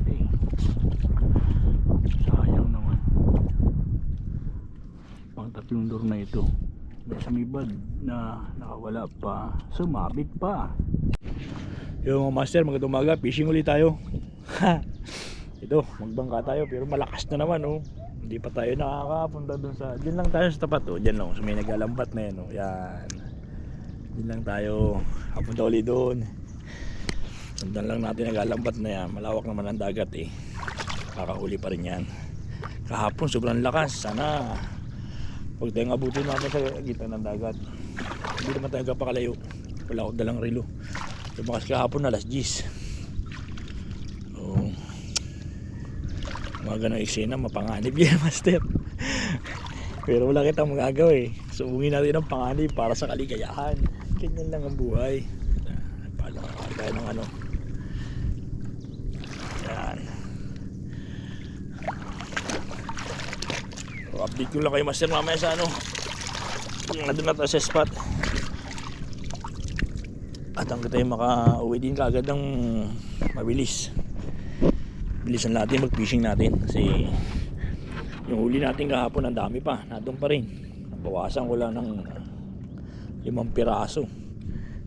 Hey, sayang naman. Pang tatlong lure na ito. May isang ibad na nakawala pa, sumabit pa. Yo mga master, magandang umaga. Fishing ulit tayo. Ito, magbangka tayo pero malakas na naman oh. Hindi pa tayo nakakapunta dun sa, diyan lang tayo sa tapat oh. Diyan lang, so may nagalambat na yan oh. Yan. Diyan lang tayo. Kapunta ulit doon. Sundan lang natin nagalambat na yan. Malawak naman ang dagat eh. Kakahuli pa rin yan. Kahapon sobrang lakas. Sana huwag tayong abutin natin sa gitna ng dagat. Hindi naman tayo kapakalayo. Wala akong dalang relo. Lumakas kahapon alas 10. Oh. Mga ganang eksena mapanganib yan master. Pero wala kitang magagawa eh. Suungin natin ang panganib para sa kaligayahan. Ganyan lang ang buhay. Paano tayo ng ano. Yan. So, update ko lang kayo master mamaya sa ano. Nandun na tayo sa spot. At hanggang tayo maka-uwi din kaagad ng mabilis. Bilisan natin mag-fishing natin. Kasi yung huli natin kahapon ang dami pa. Nandun pa rin. Bawasan ko lang ng 5 piraso.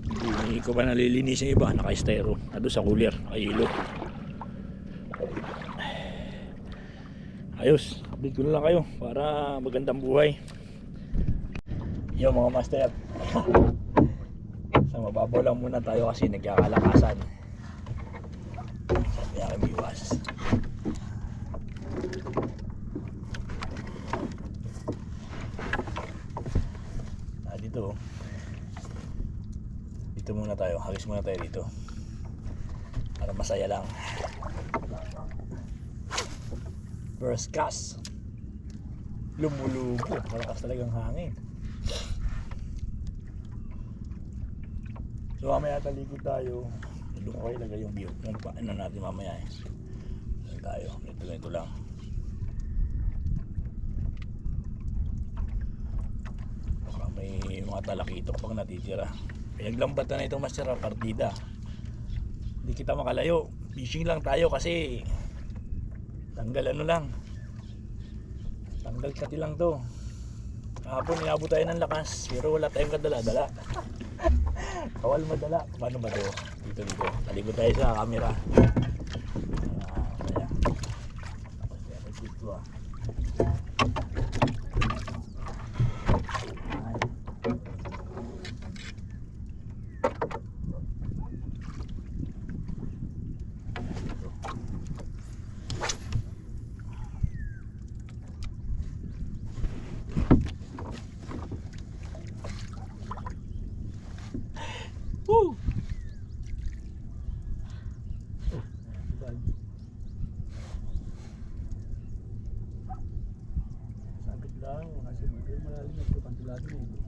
Hindi ko pa nalilinis yung iba. Naka-estero. Nandun sa cooler. Naka-hilo. Ayos. Update ko na lang kayo para magandang buhay. Yo mga master. Sa mababaw lang muna tayo kasi nagkakalakasan. Sabi na kami iwas. Dito. Dito muna tayo. Hagis muna tayo dito. Para masaya lang. First cast. Lumulubo. Malakas talagang hangin. So mamaya talikod tayo. Doon ko ilagay yung view. Ano natin mamaya eh. Doon tayo. Ito lang. Baka may mga talakitok pang natitira. Pinaglambatan na itong master partida. Hindi kita makalayo. Fishing lang tayo kasi tanggal ano lang. Tanggal kati lang to. Kahapon inabot tayo ng lakas pero wala tayong kadala-dala. Kawal madala. Paano ba to? Dito. Talikod tayo sa camera. Kaya. Tapos kaya dito ah. Woo! Sabit lang, kasi malalim ito pantilado mo.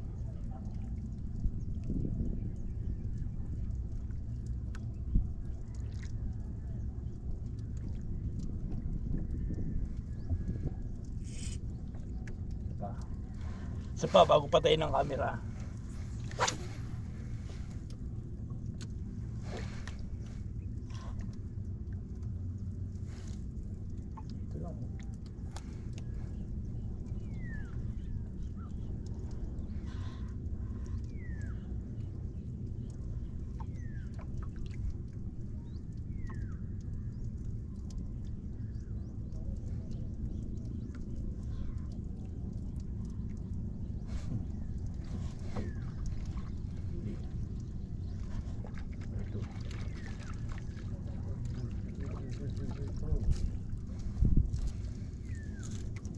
Isa pa, bago patayin ng camera.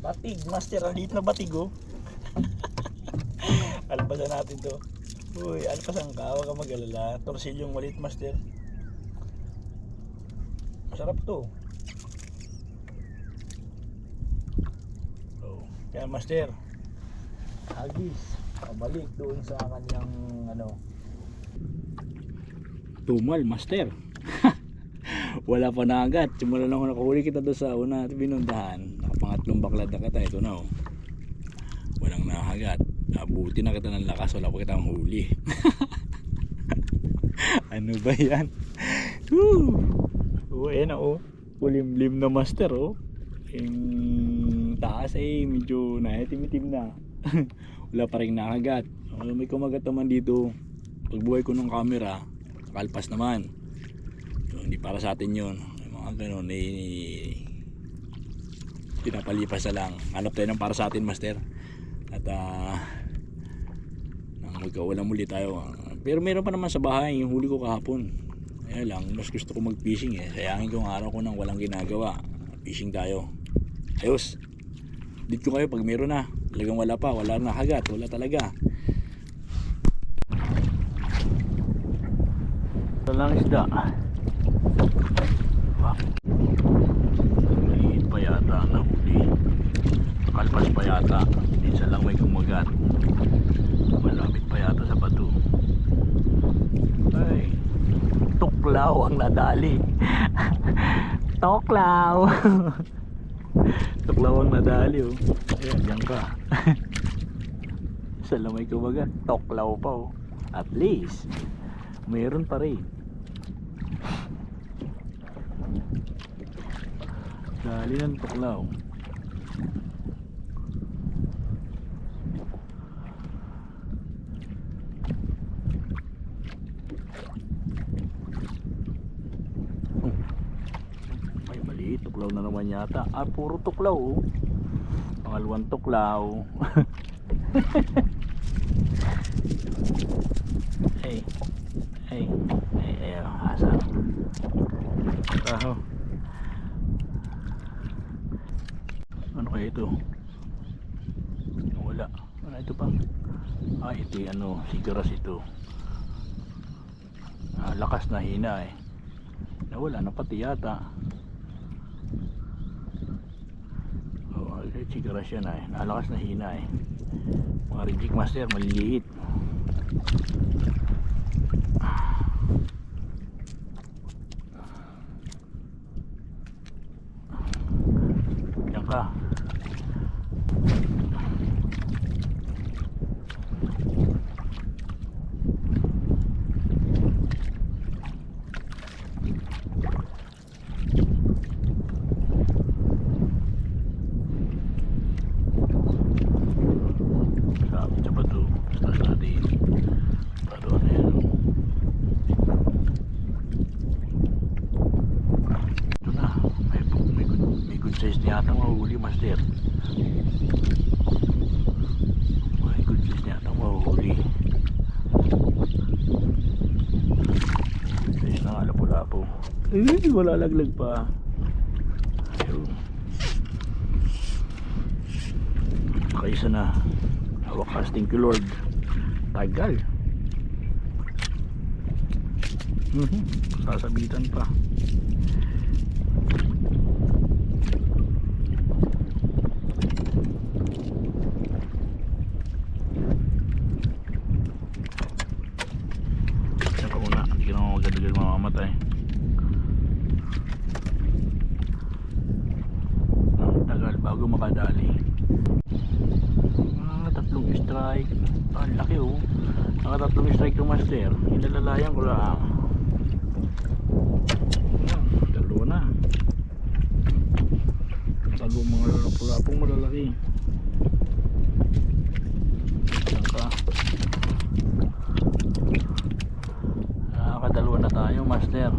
Batig, master, ang liit na batig oh. Alpasan natin to. Uy, alpasan ka, huwag ka mag-alala. Torsilyong maliit master. Masarap to. Oh, kaya master, hagis, pabalik doon sa kanyang ano. Tumal master. Wala pa na agad. Simula lang ako nakahuli kita doon sa una binundahan. Nakapangatlong baklad na kita. Ito na oh. Walang nakagat. Abuti na kita ng lakas. Wala pa kitang huli. Ano ba yan? Woo! Oh, ayan na oh. Kulimlim na master oh. Yung taas ay medyo naitim-itim na. Wala pa rin nakagat. May kumagat naman dito. Pagbuhay ko ng camera, kalpas naman. So, hindi para sa atin yun. Yung mga ganun pinapalipas na lang. Hanap tayo ng para sa atin master. At nang magkawalan muli tayo. Pero meron pa naman sa bahay yung huli ko kahapon. Kaya lang, mas gusto ko mag-fishing eh. Sayangin ko ang araw ko nang walang ginagawa. Fishing tayo. Ayos. Dito ko kayo pag meron na. Talagang wala pa. Wala na kagat. Wala talaga. Ito lang isda. Maliit pa yata na huli. Kalpas pa yata. Minsan lang may kumagat. Malapit pa yata sa bato. Ay. Tuklaw ang nadali. Tuklaw. Tuklaw ang nadali oh. Ayan, yan ka. Sa lamay kumagat. Tuklaw pa oh. At least mayroon pa rin. Dali ng tuklaw. Ay maliit, tuklaw na naman yata. Puro tuklaw oh. Pangalawang tuklaw. Hey. Hey. Hey, asa. Taho. Ano kaya ito? Wala. Ano ito pa? Ito ano, sigaras ito. Lakas na hina eh. Nawala na pati yata. Sigaras yan eh. Nalakas na hina eh. Mga reject master, maliliit. Yan ka. Size niya atang mahuli master. May good size niya atang mahuli. Size na nga lapo-lapo. Wala laglag pa. Ayun. Kaisa na. Hawak casting to Lord. Tagal. Sasabitan pa. Mamamatay. Ang tagal bago makadali. Tatlong strike. Ang laki oh. Nakatatlong strike yung master. Inalalayan ko lang. Dalawa na. Tago mga lapong malalaki. Diyan ka. Nakakadalawa na tayo master.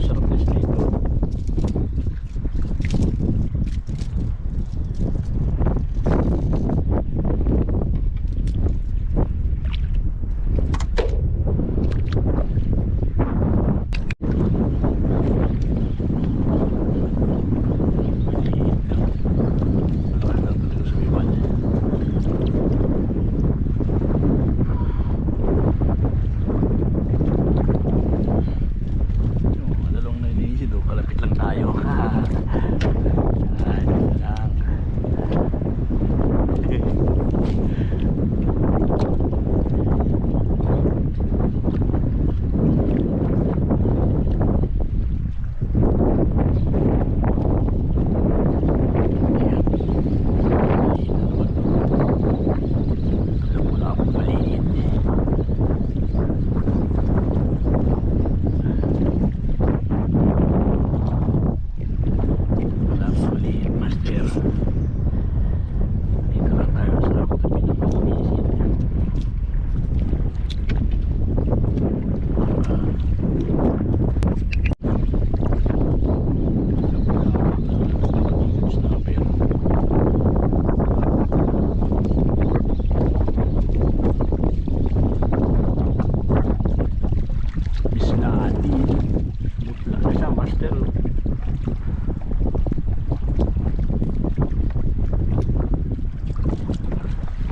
Sarap na isda ito. Kalapit lang tayo. Ay, lang. Wala akong maliit.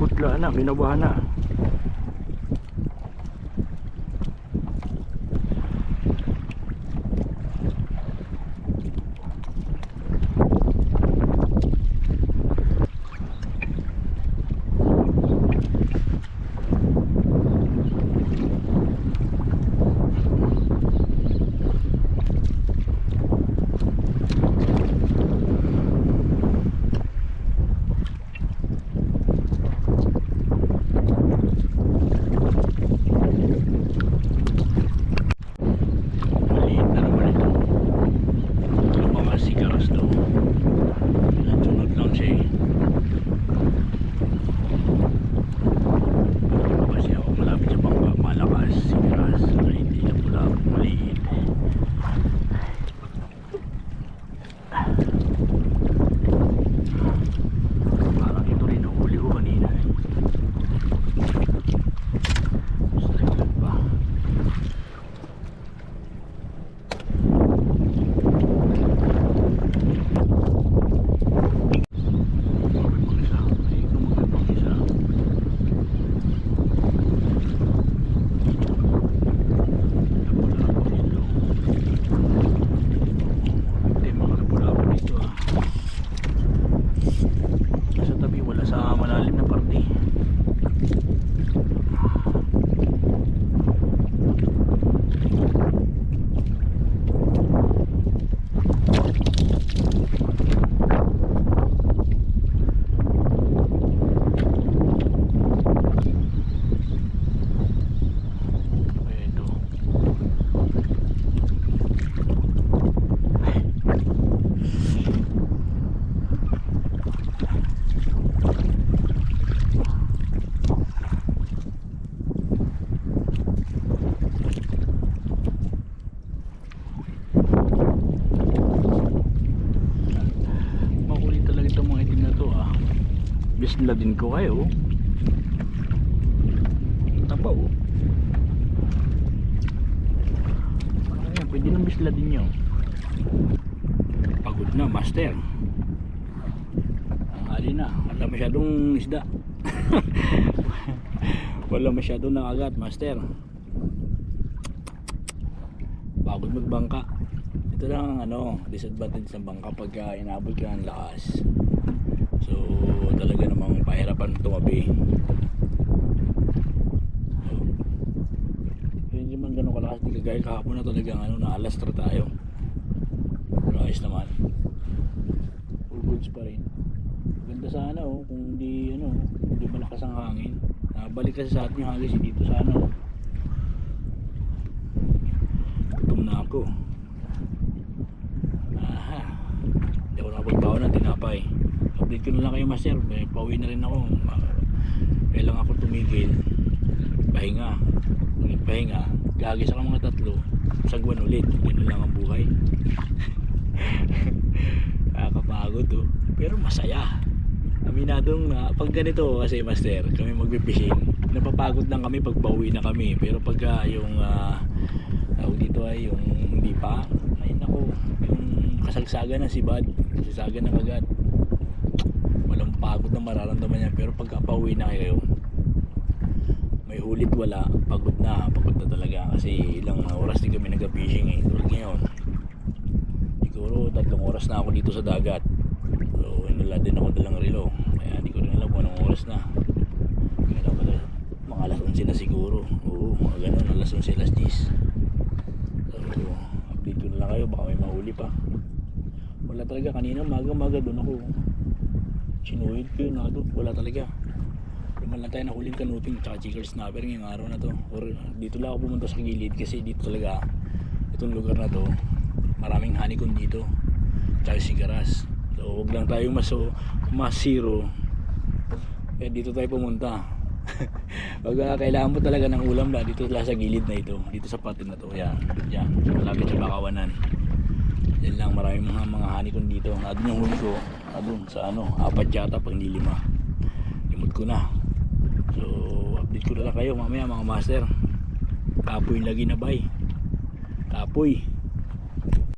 Putla na, binabahan na. Bisla din ko kayo. Taba oh. Ayan, pwede nang bisla din nyo. Pagod na master. Ang hali na. Wala masyadong isda. Wala masyadong nakagat master. Pagod magbangka. Ito lang ang disadvantage ng bangka pagka inabot ka ng lakas. So talaga namang pahirapan tumabi. So, hindi man ganun kalakas di kagaya kahapon na talagang naalastra tayo. Pero ayos naman. All goods pa rin. Maganda sana kung hindi hindi malakas ang hangin. Nabalik kasi sa atin yung hangin dito sa gutom na ako. Aha. Hindi ako nakapagbawa ng tinapay. Update ko na lang kayo master. Pauwi na rin ako. Kailangan ako tumigil. Pahinga. Pahinga. Gagis ako mga 3. sagwan ulit. Ganun lang ang buhay. Nakakapagod oh. Pero masaya. Aminadong na pag ganito kasi master, kami magpipishing, napapagod lang kami pag pauwi na kami. Pero pagka yung tawag dito ay yung hindi pa, ay nako, yung kasagsagan na si Bad, kasagsagan na agad. Walang pagod na mararamdaman yan. Pero pagka pauwi na kayo, may hulit wala, pagod na talaga. Kasi ilang oras din kami nag-fishing eh. Tulad ngayon, siguro 3 oras na ako dito sa dagat. So inula din ako dalang relo, kaya hindi ko rin alam kung anong oras na. Kaya dapat mga alas 11 na siguro. Oo, ganun, alas 11, alas 10. So update ko na lang kayo, baka may mahuli pa. Wala talaga, kanina maga doon ako sinuhid ko yun na doon, wala talaga. Naman lang tayo nahuling kanuping tsaka chicker snapper ngayong araw na to. Or dito lang ako pumunta sa gilid kasi dito talaga itong lugar na to maraming honeycomb dito tsaka sigaras. So huwag lang tayo masiro, kaya dito tayo pumunta. Pag kailangan mo talaga ng ulam na dito lang sa gilid na ito, dito sa patin na to. Yan, malapit sa Bakawanan. Yan lang, maraming mga honeycomb dito. Adun yung huli ko, adun sa 4 yata pag hindi 5. Limot ko na. So update ko na lang kayo mamaya mga master. Kapoy lagi na bay. Kapoy.